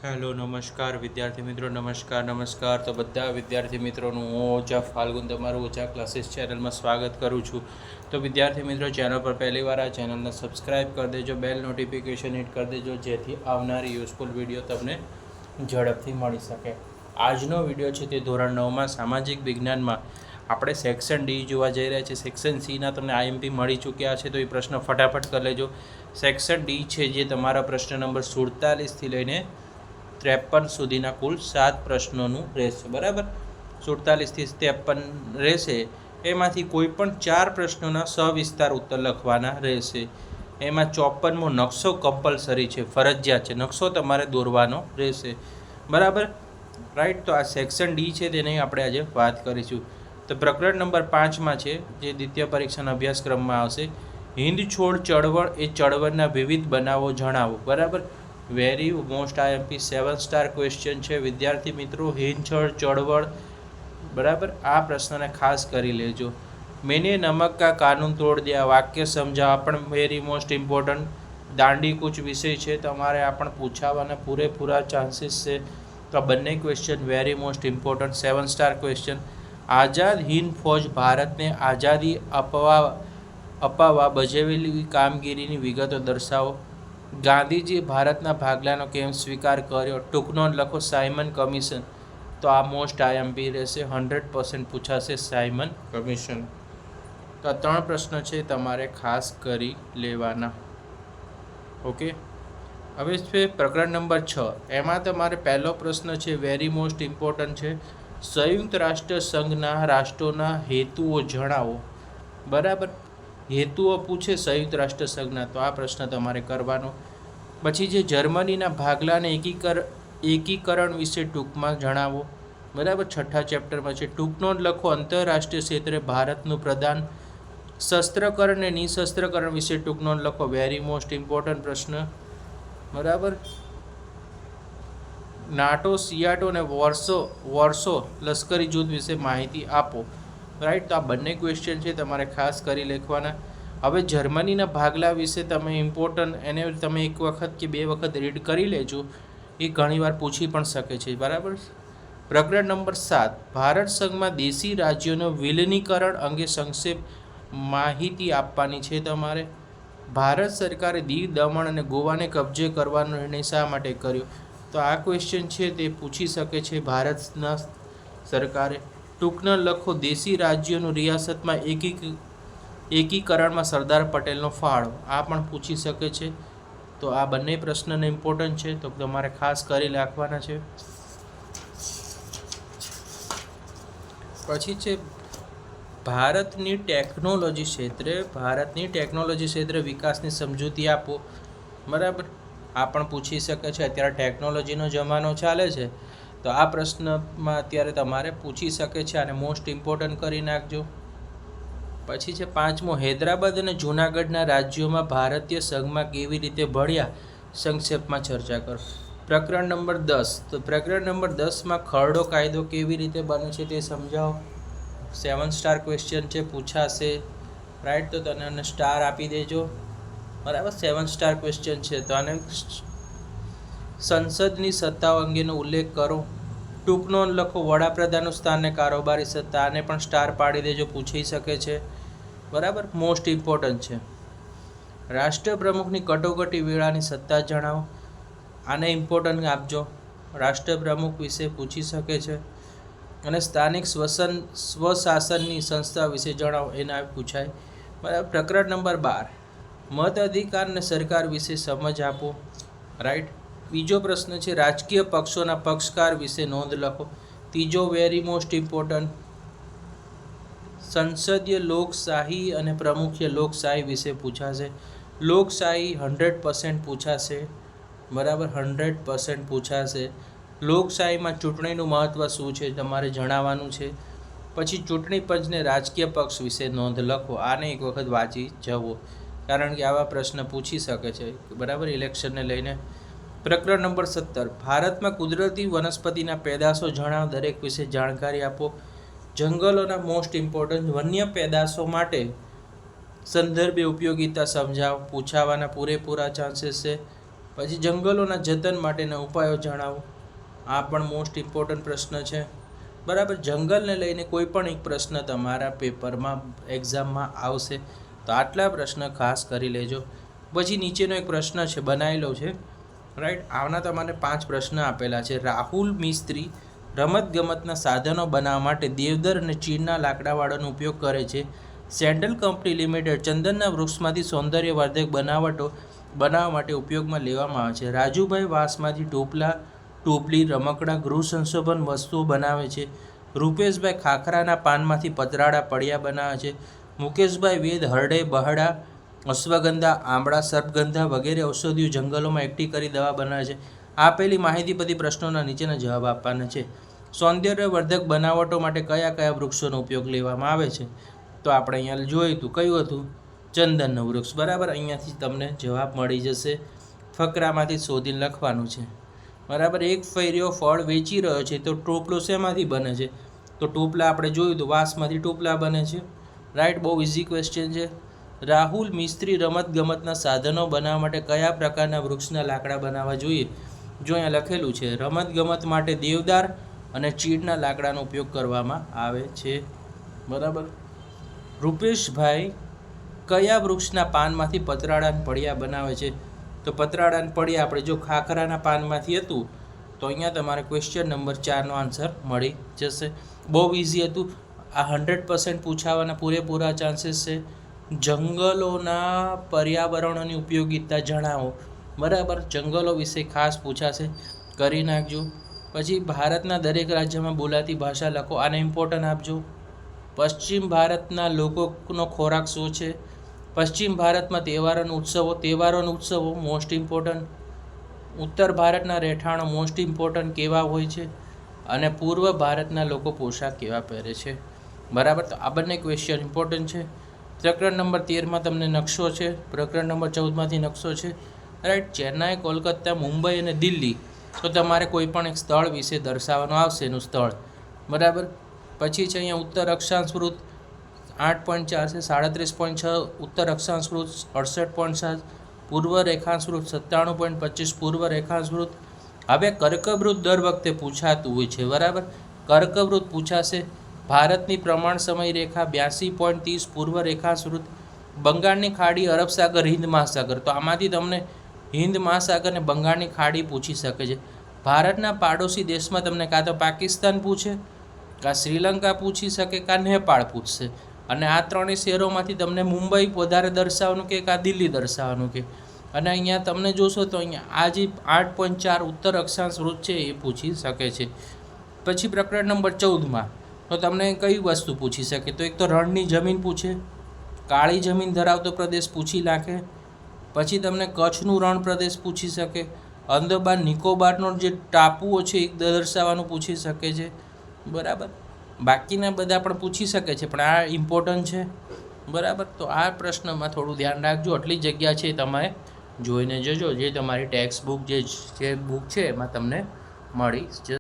Hello નમસ્કાર વિદ્યાર્થી મિત્રો, નમસ્કાર. તો બધા વિદ્યાર્થી મિત્રોનું હું ઓજા ફાલ્ગુન તમારું ઓજા ક્લાસીસ ચેનલમાં સ્વાગત કરું છું. તો વિદ્યાર્થી મિત્રો, ચેનલ પર પહેલીવાર આ ચેનલને સબસ્ક્રાઈબ કરી દેજો, બેલ નોટિફિકેશન હિટ કરી દેજો, જેથી આવનારી યુઝફુલ વિડીયો તમને ઝડપથી મળી શકે. આજનો વિડીયો છે તે ધોરણ 9માં સામાજિક વિજ્ઞાનમાં આપણે સેક્શન ડી જોવા જઈ રહ્યા છીએ. સેક્શન સીના તમને આઈએમપી મળી ચૂક્યા છે, તો એ પ્રશ્ન ફટાફટ કરી લેજો. સેક્શન ડી છે જે તમારા પ્રશ્ન નંબર 47થી લઈને 53 સુધીના કુલ 7 પ્રશ્નોનું રહેશે. બરાબર, 47થી 53 રહેશે. એમાંથી કોઈ પણ 4 પ્રશ્નોના સવિસ્તાર ઉત્તર લખવાના રહેશે. એમાં 54મો નકશો કમ્પલસરી છે, ફરજિયાત છે, નકશો તમારે દોરવાનો રહેશે. બરાબર, રાઈટ. તો આ સેક્શન ડી છે તેની આપણે આજે વાત કરીશું. તો પ્રકરણ નંબર 5માં છે, જે દ્વિતીય પરીક્ષાના અભ્યાસક્રમમાં આવશે. હિન્દ છોડ ચળવળ એ ચળવળના વિવિધ બનાવો જણાવો. બરાબર, very most IMP 7 star question છે વિદ્યાર્થી મિત્રો. હિન્દ છોડ ચળવળ, બરાબર, આ પ્રશ્નને ખાસ કરી લેજો. મેને નમક કા કાનૂન તોડ દિયા, વાક્ય સમજાવવા પણ વેરી મોસ્ટ ઇમ્પોર્ટન્ટ. દાંડી કૂચ વિષય છે, તમારે આ પણ પૂછાવાના પૂરેપૂરા ચાન્સીસ છે. તો આ બંને question very most important 7 star question. Azad Hind Fauj ભારતને આઝાદી અપાવવા ભજવેલી કામગીરીની વિગતો દર્શાવો. ગાંધીજી ભારતના ભાગલાનો કેમ સ્વીકાર કર્યો? ટૂંક નોંધ લખો, સાયમન કમિશન. તો આ મોસ્ટ આઈએમપી રહેશે, 100% પૂછાશે સાયમન કમિશન. તો આ 3 પ્રશ્ન છે તમારે ખાસ કરી લેવાના. ઓકે, હવે છે પ્રકરણ નંબર 6. એમાં તમારે પહેલો પ્રશ્ન છે વેરી મોસ્ટ ઇમ્પોર્ટન્ટ છે. સંયુક્ત રાષ્ટ્ર સંઘના રાષ્ટ્રોના હેતુઓ જણાવો. બરાબર, હેતુઓ પૂછે સંયુક્ત રાષ્ટ્ર સંઘના, તો આ પ્રશ્ન તમારે કરવાનો. પછી જે જર્મનીના ભાગલાને એકીકરણ વિશે ટૂંકમાં જણાવો. બરાબર, 6થા ચેપ્ટરમાં છે. ટૂંક નોંધ લખો, આંતરરાષ્ટ્રીય ક્ષેત્રે ભારતનું પ્રદાન. શસ્ત્રકરણ અને નિશસ્ત્રકરણ વિશે ટૂંક નોંધ લખો, વેરી મોસ્ટ ઇમ્પોર્ટન્ટ પ્રશ્ન. બરાબર, નાટો, સિયાટો અને વોર્સો લશ્કરી જૂથ વિશે માહિતી આપો. રાઈટ, તો આ બંને ક્વેશ્ચન છે તમારે ખાસ કરી લખવાના. હવે જર્મનીના ભાગલા વિશે તમે ઇમ્પોર્ટન્ટ એને તમે એક વખત કે 2 વખત રીડ કરી લેજો, એ ઘણીવાર પૂછી પણ શકે છે. બરાબર, પ્રકરણ નંબર 7. ભારત સંઘમાં દેશી રાજ્યોનું વિલીનીકરણ અંગે સંક્ષેપ માહિતી આપવાની છે તમારે. ભારત સરકારે દીવ, દમણ અને ગોવાને કબજે કરવાનો નિર્ણય શા માટે કર્યો? તો આ ક્વેશ્ચન છે તે પૂછી શકે છે ભારતના સરકારે. ટૂંકનો લખો, દેશી રાજ્યોનું રિયાસતમાં એકીકરણમાં સરદાર પટેલનો ફાળો. આ પણ પૂછી શકે છે. તો આ બંને પ્રશ્નને ઇમ્પોર્ટન્ટ છે, તો તમારે ખાસ કરી રાખવાના છે. પછી છે ભારતની ટેકનોલોજી ક્ષેત્રે વિકાસની સમજૂતી આપો. બરાબર, આ પણ પૂછી શકે છે. અત્યારે ટેકનોલોજીનો જમાનો ચાલે છે, તો આ પ્રશ્નમાં અત્યારે તમારે પૂછી શકે છે, અને મોસ્ટ ઇમ્પોર્ટન્ટ કરી નાખજો. પછી છે 5મો, હૈદરાબાદ અને જૂનાગઢના રાજ્યોમાં ભારતીય સંઘમાં કેવી રીતે ભળ્યા? સંક્ષેપમાં ચર્ચા કરો. પ્રકરણ નંબર 10. તો પ્રકરણ નંબર 10માં ખરડો કાયદો કેવી રીતે બને છે તે સમજાવો. 7 સ્ટાર ક્વેશ્ચન છે, પૂછાશે. રાઈટ, તો તને સ્ટાર આપી દેજો. બરાબર, 7 સ્ટાર ક્વેશ્ચન છે. તો આને સંસદની સત્તાઓ અંગેનો ઉલ્લેખ કરો. ટૂંક નોંધ લખો, વડાપ્રધાનનું સ્થાન અને કારોબારી સત્તા. આને પણ સ્ટાર પાડી દેજો, પૂછી શકે છે. બરાબર, મોસ્ટ ઇમ્પોર્ટન્ટ છે. રાષ્ટ્રપ્રમુખની કટોકટી વેળાની સત્તા જણાવો. આને ઇમ્પોર્ટન્ટ આપજો, રાષ્ટ્રપ્રમુખ વિશે પૂછી શકે છે. અને સ્થાનિક સ્વશાસનની સંસ્થા વિશે જણાવો, એના પૂછાય. બરાબર, પ્રકરણ નંબર 12. મત અધિકાર અને સરકાર વિશે સમજ આપો. રાઈટ, બીજો પ્રશ્ન છે રાજકીય પક્ષોના પક્ષકાર વિશે નોંધ લખો. ત્રીજો વેરી મોસ્ટ ઇમ્પોર્ટન્ટ, સંસદીય લોકશાહી અને પ્રમુખીય લોકશાહી વિશે પૂછાશે. લોકશાહી 100% પૂછાશે. બરાબર, 100% પૂછાશે. લોકશાહીમાં ચૂંટણીનું મહત્ત્વ શું છે તમારે જણાવવાનું છે. પછી ચૂંટણી પંચને રાજકીય પક્ષ વિશે નોંધ લખો. આને એક વખત વાંચી જવો, કારણ કે આવા પ્રશ્ન પૂછી શકે છે. બરાબર, ઇલેક્શનને લઈને. પ્રકરણ નંબર 17. ભારતમાં કુદરતી વનસ્પતિના પેદાશો જણાવો, દરેક વિશે જાણકારી આપો. જંગલોના મોસ્ટ ઇમ્પોર્ટન્ટ વન્ય પેદાશો માટે સંદર્ભે ઉપયોગિતા સમજાવો, પૂછાવાના પૂરેપૂરા ચાન્સીસ છે. પછી જંગલોના જતન માટેના ઉપાયો જણાવો. આ પણ મોસ્ટ ઇમ્પોર્ટન્ટ પ્રશ્ન છે. બરાબર, જંગલને લઈને કોઈ પણ એક પ્રશ્ન તમારા પેપરમાં એક્ઝામમાં આવશે, તો આટલા પ્રશ્ન ખાસ કરી લેજો. પછી નીચેનો એક પ્રશ્ન છે, બનાવેલો છે, રાઈટ. આના તમારે 5 પ્રશ્ન આપેલા છે. રાહુલ મિસ્ત્રી રમતગમતના સાધનો બનાવવા માટે દેવદર અને ચીડના લાકડાવાળાનો ઉપયોગ કરે છે. સેન્ડલ કંપની લિમિટેડ ચંદનના વૃક્ષમાંથી સૌંદર્યવર્ધક બનાવટો બનાવવા માટે ઉપયોગમાં લેવામાં આવે છે. રાજુભાઈ વાંસમાંથી ટોપલી, રમકડા, ગૃહ સંશોધન વસ્તુઓ બનાવે છે. રૂપેશભાઈ ખાખરાના પાનમાંથી પતરાળા પડિયા બનાવે છે. મુકેશભાઈ વેદ હરડે, બહડા, અશ્વગંધા, આંબળા, સર્પગંધા વગેરે ઔષધિઓ જંગલોમાં એકઠી કરી દવા બનાવે છે. આપેલી માહિતી બધી પ્રશ્નોના નીચેના જવાબ આપવાના છે. સૌંદર્યવર્ધક બનાવટો માટે કયા કયા વૃક્ષોનો ઉપયોગ લેવામાં આવે છે? તો આપણે અહીંયા જોયું હતું, કયું હતું? ચંદનનું વૃક્ષ. બરાબર, અહીંયાથી તમને જવાબ મળી જશે. ફકરામાંથી શોધીને લખવાનું છે. બરાબર, એક ફૈરિયો ફળ વેચી રહ્યો છે, તો ટોપલો શેમાંથી બને છે? તો ટોપલા આપણે જોયું તો વાંસમાંથી ટોપલા બને છે, રાઈટ. બહુ ઇઝી ક્વેશ્ચન છે. રાહુલ મિસ્ત્રી રમતગમતના સાધનો બનાવવા માટે કયા પ્રકારના વૃક્ષના લાકડા બનાવવા જોઈએ? જો અહીંયા લખેલું છે, રમતગમત માટે દેવદાર અને ચીડના લાકડાનો ઉપયોગ કરવામાં આવે છે. બરાબર. રૂપેશભાઈ કયા વૃક્ષના પાનમાંથી પતરાળાના પડિયા બનાવે છે? તો પતરાળાના પડિયા આપણે જો ખાખરાના પાનમાંથી હતું, તો અહીંયા તમારે ક્વેશ્ચન નંબર 4નો આન્સર મળી જશે. બહુ ઇઝી હતું. આ 100% પૂછાવાના પૂરેપૂરા ચાન્સીસ છે. જંગલોના પર્યાવરણોની ઉપયોગિતા જણાવો. બરાબર, જંગલો વિશે ખાસ પૂછાશે, કરી નાખજો. પછી ભારતના દરેક રાજ્યમાં બોલાતી ભાષા લખો. આને ઇમ્પોર્ટન્ટ આપજો. પશ્ચિમ ભારતના લોકોનો ખોરાક શું છે? પશ્ચિમ ભારતમાં તહેવારોનો ઉત્સવો મોસ્ટ ઇમ્પોર્ટન્ટ. ઉત્તર ભારતના રહેઠાણો મોસ્ટ ઇમ્પોર્ટન્ટ કેવા હોય છે? અને પૂર્વ ભારતના લોકો પોશાક કેવા પહેરે છે? બરાબર, તો આ બંને ક્વેશ્ચન ઇમ્પોર્ટન્ટ છે. પ્રકરણ નંબર 13માં તમને નકશો છે. પ્રકરણ નંબર 14માંથી નકશો છે, રાઈટ. ચેન્નાઈ, કોલકાતા, મુંબઈ અને દિલ્હી, તો તમારે કોઈ પણ એક સ્થળ વિશે દર્શાવવાનું આવશે, એનું સ્થળ. બરાબર. પછી છે અહીંયા ઉત્તર અક્ષાંશ વૃત્ત 8.4 છે, 37.6 ઉત્તર અક્ષાંશ વૃત્ત, 68.7 પૂર્વ રેખાંશ વૃત્ત, 97.25 પૂર્વ રેખાંશ વૃત્ત. હવે કર્કવૃત્ત દર વખતે પૂછાતું હોય છે. બરાબર, કર્કવૃત્ત પૂછાશે. ભારતની પ્રમાણ સમય રેખા 82.30 પૂર્વ રેખાંશ વૃત્ત. બંગાળની ખાડી, અરબ સાગર, હિન્દ મહાસાગર, તો આમાંથી તમને હિન્દ મહાસાગર અને બંગાળની ખાડી પૂછી શકે છે. ભારતના પાડોશી દેશમાં તમને કાં તો પાકિસ્તાન પૂછે, કાં શ્રીલંકા પૂછી શકે, કાં નેપાળ પૂછશે. અને આ ત્રણેય શહેરોમાંથી તમને મુંબઈ વધારે દર્શાવવાનું કે કાં દિલ્હી દર્શાવવાનું કે. અને અહીંયા તમને જોશો તો અહીંયા આ જે 8.4 ઉત્તર અક્ષાંશ વૃત્ત છે એ પૂછી શકે છે. પછી પ્રકરણ નંબર 14માં તો તમને કઈ વસ્તુ પૂછી શકે? તો એક તો રણની જમીન પૂછે, કાળી જમીન ધરાવતો પ્રદેશ પૂછી નાખે. પછી તમને કચ્છનું રણ પ્રદેશ પૂછી શકે, અંદમાન નિકોબારનો જે ટાપુઓ છે એ દર્શાવવાનું પૂછી શકે છે. બરાબર, બાકીના બધા પણ પૂછી શકે છે, પણ આ ઇમ્પોર્ટન્ટ છે. બરાબર, તો આ પ્રશ્નમાં થોડું ધ્યાન રાખજો. આટલી જગ્યા છે તમે જોઈને જજો, જે તમારી ટેક્સ્ટ બુક જે બુક છે એમાં તમને મળી જશે.